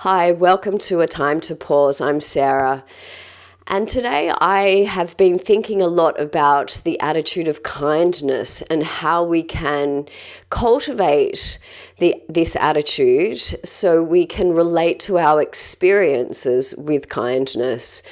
Hi, welcome to A Time to Pause. I'm Sarah. And today I have been thinking a lot about the attitude of kindness and how we can cultivate this attitude so we can relate to our experiences with kindness.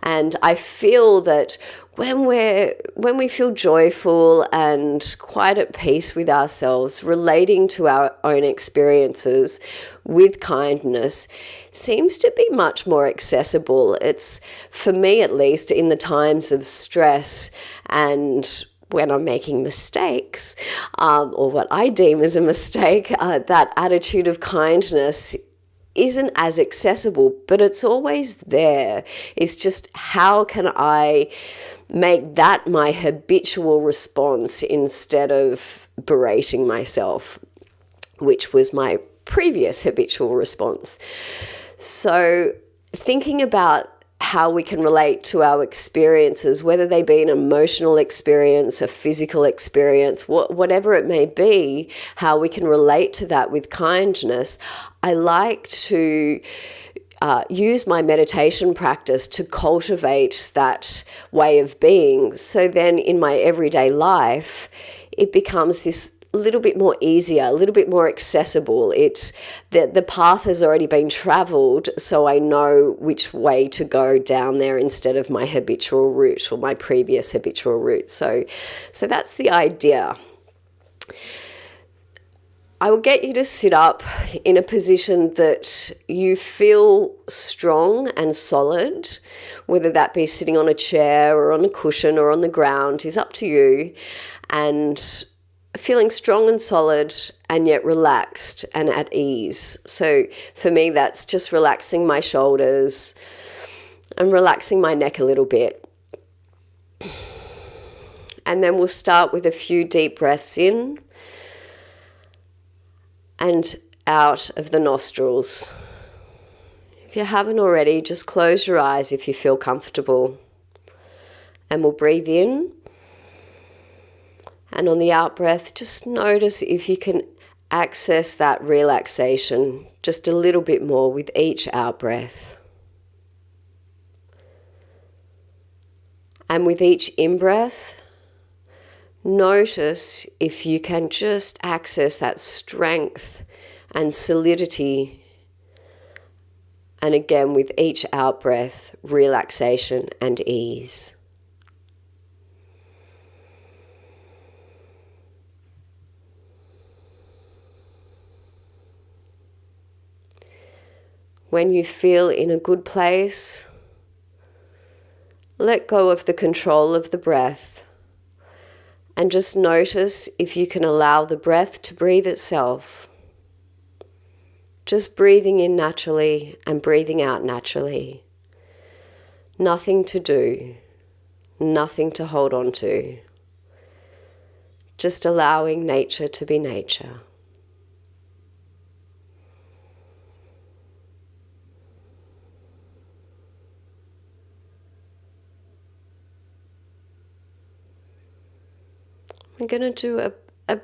And I feel that when we feel joyful and quite at peace with ourselves, relating to our own experiences with kindness seems to be much more accessible. It's, for me at least, in the times of stress and when I'm making mistakes, or what I deem as a mistake, that attitude of kindness isn't as accessible, but it's always there. It's just, how can I make that my habitual response instead of berating myself, which was my previous habitual response. So thinking about how we can relate to our experiences, whether they be an emotional experience, a physical experience, whatever it may be, how we can relate to that with kindness. I like to use my meditation practice to cultivate that way of being. So then in my everyday life, it becomes this little bit more easier, a little bit more accessible. The path has already been traveled, so I know which way to go down there instead of my habitual route or my previous habitual route. So that's the idea. I will get you to sit up in a position that you feel strong and solid, whether that be sitting on a chair or on a cushion or on the ground is up to you, and feeling strong and solid and yet relaxed and at ease. So for me, that's just relaxing my shoulders and relaxing my neck a little bit. And then we'll start with a few deep breaths in and out of the nostrils. If you haven't already, just close your eyes if you feel comfortable. And we'll breathe in. And on the out breath, just notice if you can access that relaxation just a little bit more with each out breath. And with each in breath, notice if you can just access that strength and solidity. And again, with each out breath, relaxation and ease. When you feel in a good place, let go of the control of the breath and just notice if you can allow the breath to breathe itself. Just breathing in naturally and breathing out naturally. Nothing to do, nothing to hold on to. Just allowing nature to be nature. I'm going to do a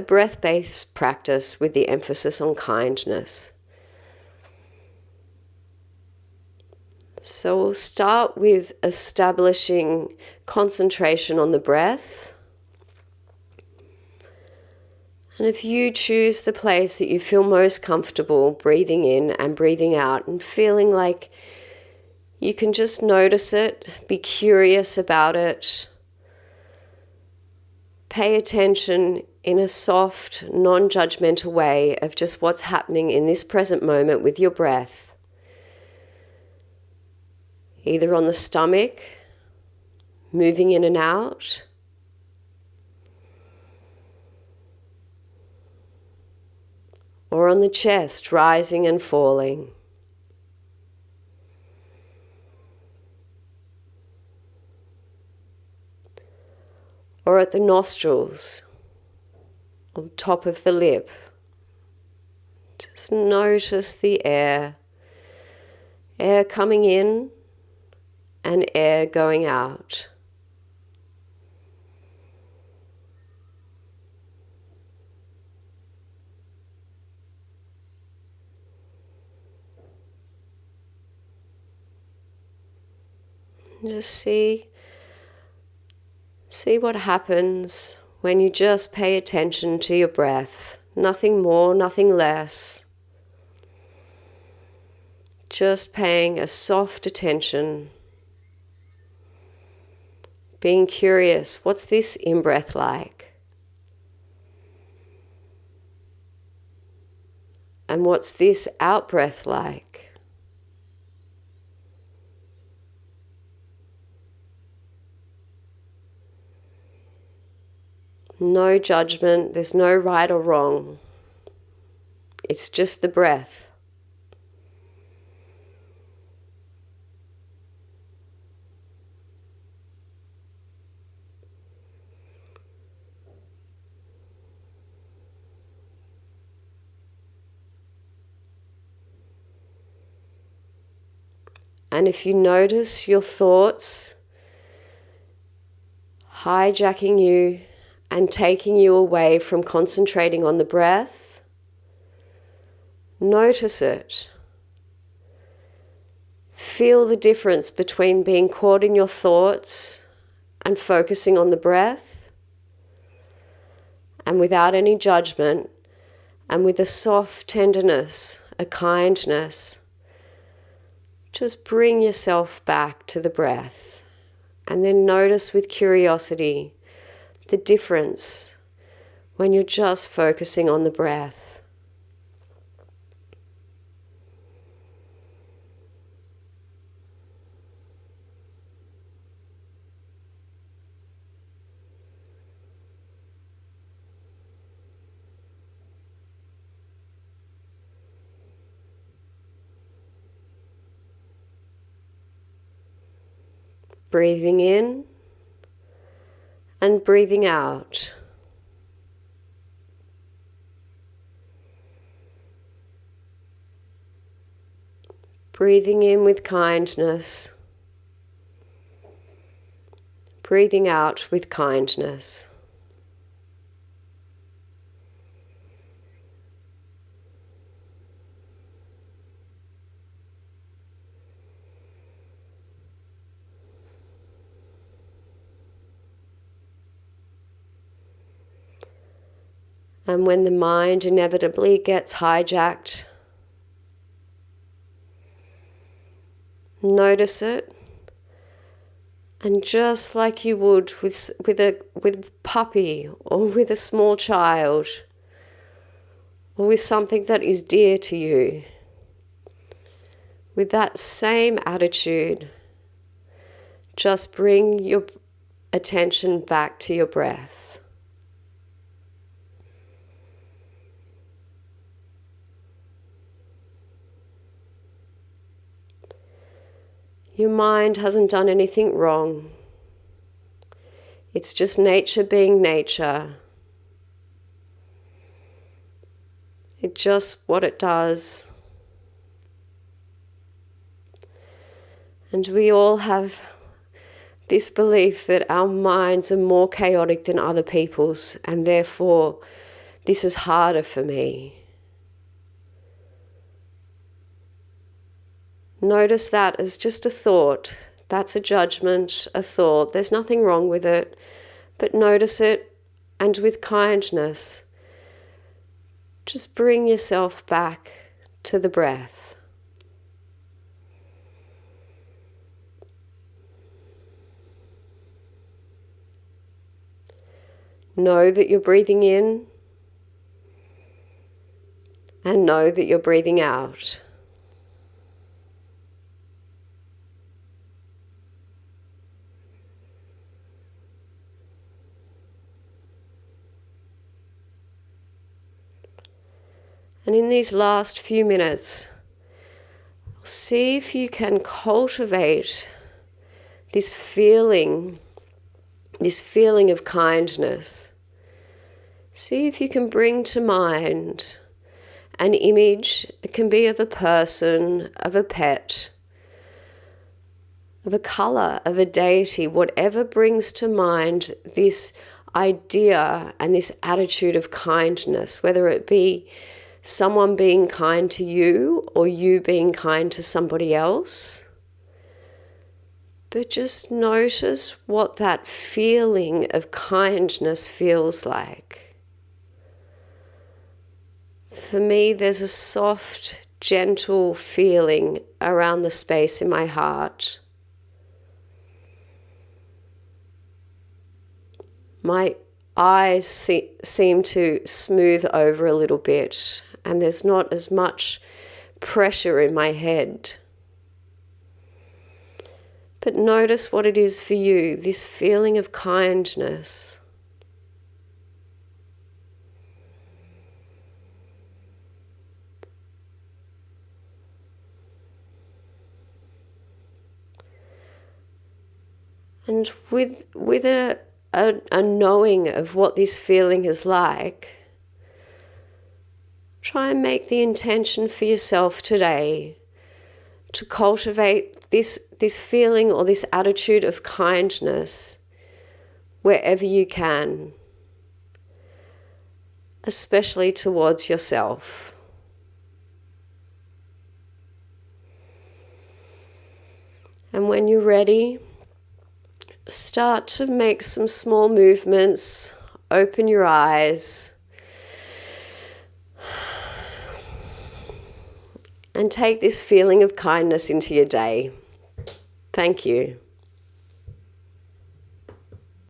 breath-based practice with the emphasis on kindness. So we'll start with establishing concentration on the breath. And if you choose the place that you feel most comfortable, breathing in and breathing out and feeling like you can just notice it, be curious about it. Pay attention in a soft, non-judgmental way of just what's happening in this present moment with your breath. Either on the stomach, moving in and out, or on the chest, rising and falling. Or at the nostrils, or the top of the lip. Just notice the air coming in and air going out. And just see what happens when you just pay attention to your breath. Nothing more, nothing less. Just paying a soft attention. Being curious, what's this in-breath like? And what's this out-breath like? No judgment, there's no right or wrong. It's just the breath. And if you notice your thoughts hijacking you and taking you away from concentrating on the breath, notice it. Feel the difference between being caught in your thoughts and focusing on the breath, and without any judgment, and with a soft tenderness, a kindness, just bring yourself back to the breath, and then notice with curiosity the difference when you're just focusing on the breath. Breathing in and breathing out. Breathing in with kindness. Breathing out with kindness. And when the mind inevitably gets hijacked, notice it, and just like you would with a puppy or with a small child or with something that is dear to you, with that same attitude, just bring your attention back to your breath. Your mind hasn't done anything wrong. It's just nature being nature. It's just what it does. And we all have this belief that our minds are more chaotic than other people's, and therefore this is harder for me. Notice that as just a thought. That's a judgment, a thought. There's nothing wrong with it, but notice it, and with kindness, just bring yourself back to the breath. Know that you're breathing in, and know that you're breathing out. And in these last few minutes, see if you can cultivate this feeling of kindness. See if you can bring to mind an image. It can be of a person, of a pet, of a color, of a deity, whatever brings to mind this idea and this attitude of kindness, whether it be someone being kind to you or you being kind to somebody else. But just notice what that feeling of kindness feels like. For me, there's a soft, gentle feeling around the space in my heart. My eyes seem to smooth over a little bit, and there's not as much pressure in my head. But notice what it is for you, this feeling of kindness. And with a knowing of what this feeling is like, try and make the intention for yourself today to cultivate this feeling or this attitude of kindness wherever you can, especially towards yourself. And when you're ready, start to make some small movements, open your eyes, and take this feeling of kindness into your day. Thank you.